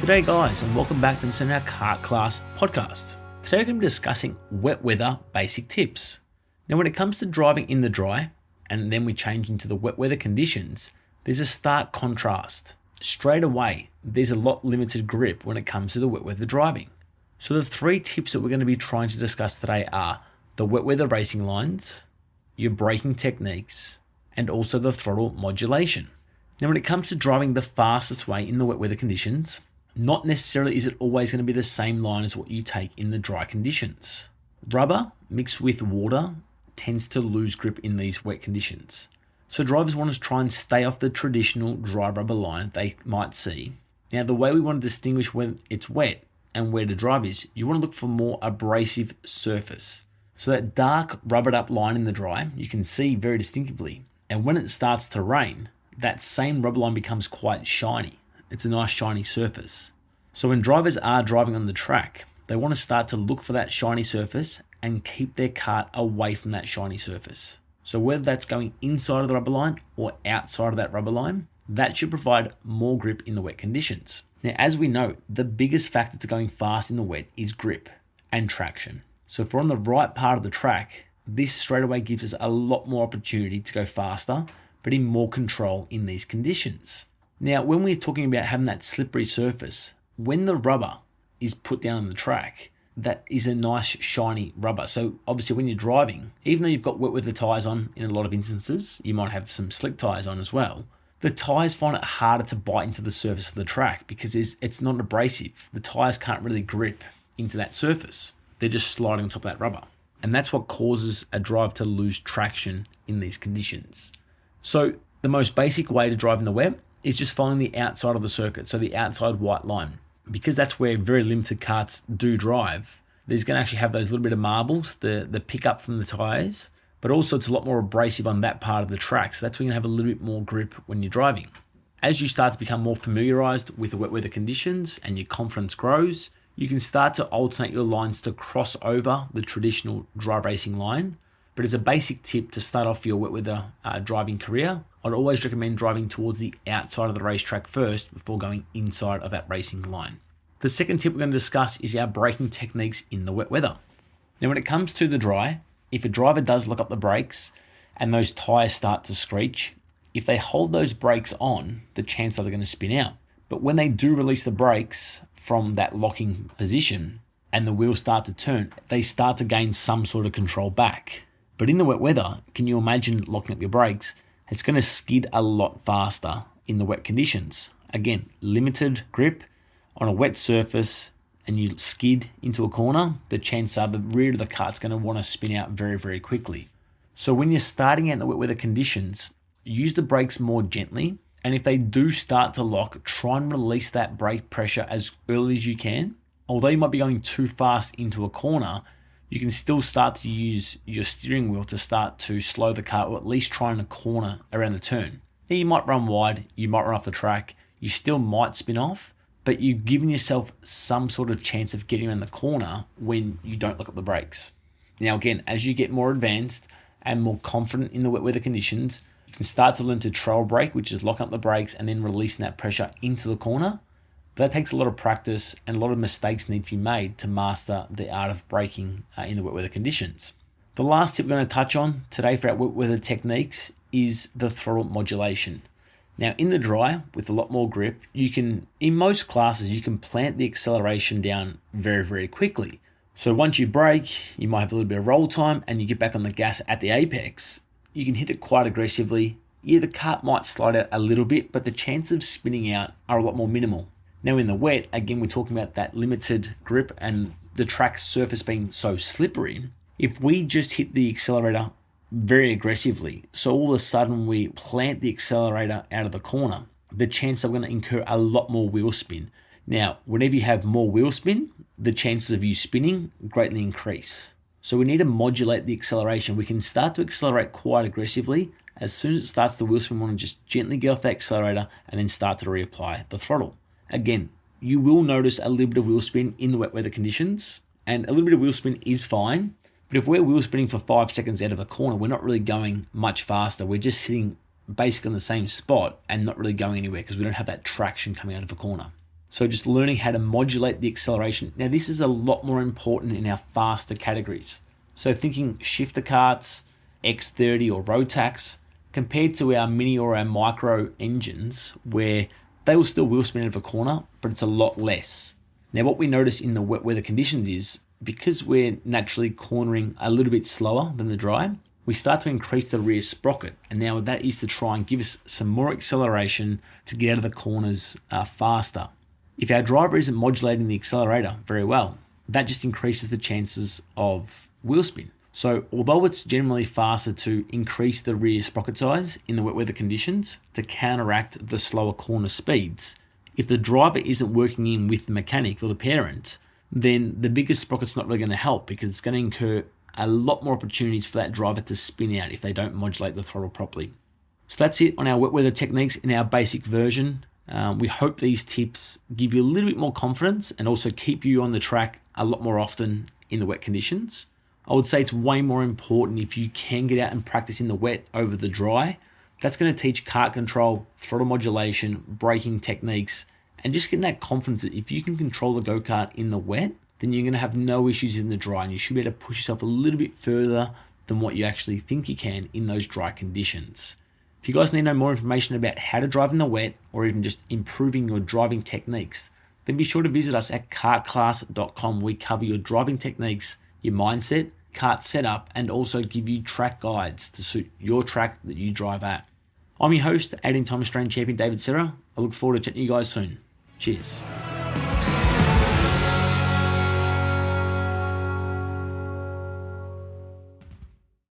G'day guys, and welcome back to the Our Kart Class podcast. Today we're going to be discussing wet weather basic tips. Now when it comes to driving in the dry, and then we change into the wet weather conditions, there's a stark contrast. Straight away, there's a lot limited grip when it comes to the wet weather driving. So the three tips that we're going to be trying to discuss today are the wet weather racing lines, your braking techniques, and also the throttle modulation. Now when it comes to driving the fastest way in the wet weather conditions, not necessarily is it always going to be the same line as what you take in the dry conditions. Rubber mixed with water tends to lose grip in these wet conditions. So drivers want to try and stay off the traditional dry rubber line they might see. Now the way we want to distinguish when it's wet and where to drive is, you want to look for more abrasive surface. So that dark rubbered up line in the dry, you can see very distinctively. And when it starts to rain, that same rubber line becomes quite shiny. It's a nice shiny surface. So when drivers are driving on the track, they want to start to look for that shiny surface and keep their kart away from that shiny surface. So whether that's going inside of the rubber line or outside of that rubber line, that should provide more grip in the wet conditions. Now, as we know, the biggest factor to going fast in the wet is grip and traction. So if we're on the right part of the track, this straight away gives us a lot more opportunity to go faster, but in more control in these conditions. Now, when we're talking about having that slippery surface, when the rubber is put down on the track, that is a nice shiny rubber. So obviously when you're driving, even though you've got wet weather tyres on in a lot of instances, you might have some slick tyres on as well, the tyres find it harder to bite into the surface of the track because it's not abrasive. The tyres can't really grip into that surface. They're just sliding on top of that rubber. And that's what causes a drive to lose traction in these conditions. So the most basic way to drive in the wet is just following the outside of the circuit, so the outside white line. Because that's where very limited karts do drive, there's going to actually have those little bit of marbles, the pickup from the tyres, but also it's a lot more abrasive on that part of the track, so that's where you're going to have a little bit more grip when you're driving. As you start to become more familiarised with the wet weather conditions and your confidence grows, you can start to alternate your lines to cross over the traditional dry racing line. But as a basic tip to start off your wet weather driving career, I'd always recommend driving towards the outside of the racetrack first before going inside of that racing line. The second tip we're going to discuss is our braking techniques in the wet weather. Now when it comes to the dry, if a driver does lock up the brakes and those tyres start to screech, if they hold those brakes on, the chances are they're going to spin out. But when they do release the brakes from that locking position and the wheels start to turn, they start to gain some sort of control back. But in the wet weather, can you imagine locking up your brakes? It's going to skid a lot faster in the wet conditions. Again, limited grip on a wet surface and you skid into a corner, the chances are the rear of the kart's going to want to spin out very, very quickly. So when you're starting out in the wet weather conditions, use the brakes more gently. And if they do start to lock, try and release that brake pressure as early as you can. Although you might be going too fast into a corner, you can still start to use your steering wheel to start to slow the car, or at least try and corner around the turn. Now you might run wide, you might run off the track, you still might spin off, but you've given yourself some sort of chance of getting around the corner when you don't look at the brakes. Now again, as you get more advanced and more confident in the wet weather conditions, you can start to learn to trail brake, which is locking up the brakes and then releasing that pressure into the corner. But that takes a lot of practice and a lot of mistakes need to be made to master the art of braking in the wet weather conditions. The last tip we're going to touch on today for our wet weather techniques is the throttle modulation. Now in the dry, with a lot more grip, you can, in most classes, you can plant the acceleration down very, very quickly. So once you brake, you might have a little bit of roll time and you get back on the gas at the apex. You can hit it quite aggressively. Yeah, the kart might slide out a little bit, but the chances of spinning out are a lot more minimal. Now in the wet, again, we're talking about that limited grip and the track's surface being so slippery. If we just hit the accelerator very aggressively, so all of a sudden we plant the accelerator out of the corner, the chance that we're going to incur a lot more wheel spin. Now, whenever you have more wheel spin, the chances of you spinning greatly increase. So we need to modulate the acceleration. We can start to accelerate quite aggressively. As soon as it starts to wheel spin, we want to just gently get off the accelerator and then start to reapply the throttle. Again, you will notice a little bit of wheel spin in the wet weather conditions, and a little bit of wheel spin is fine. But if we're wheel spinning for 5 seconds out of a corner, we're not really going much faster. We're just sitting basically in the same spot and not really going anywhere because we don't have that traction coming out of a corner. So just learning how to modulate the acceleration. Now this is a lot more important in our faster categories. So thinking shifter karts, X30 or Rotax, compared to our mini or our micro engines where they will still wheel spin out of a corner, but it's a lot less. Now what we notice in the wet weather conditions is because we're naturally cornering a little bit slower than the dry, we start to increase the rear sprocket. And now that is to try and give us some more acceleration to get out of the corners faster. If our driver isn't modulating the accelerator very well, that just increases the chances of wheel spin. So although it's generally faster to increase the rear sprocket size in the wet weather conditions to counteract the slower corner speeds, if the driver isn't working in with the mechanic or the parent, then the bigger sprocket's not really going to help because it's going to incur a lot more opportunities for that driver to spin out if they don't modulate the throttle properly. So that's it on our wet weather techniques in our basic version. We hope these tips give you a little bit more confidence and also keep you on the track a lot more often in the wet conditions. I would say it's way more important if you can get out and practice in the wet over the dry. That's going to teach kart control, throttle modulation, braking techniques, and just getting that confidence that if you can control the go-kart in the wet, then you're going to have no issues in the dry and you should be able to push yourself a little bit further than what you actually think you can in those dry conditions. If you guys need to know more information about how to drive in the wet or even just improving your driving techniques, then be sure to visit us at kartclass.com. We cover your driving techniques, your mindset, kart setup, and also give you track guides to suit your track that you drive at. I'm your host, 18-time Australian champion David Serra. I look forward to chatting to you guys soon. Cheers.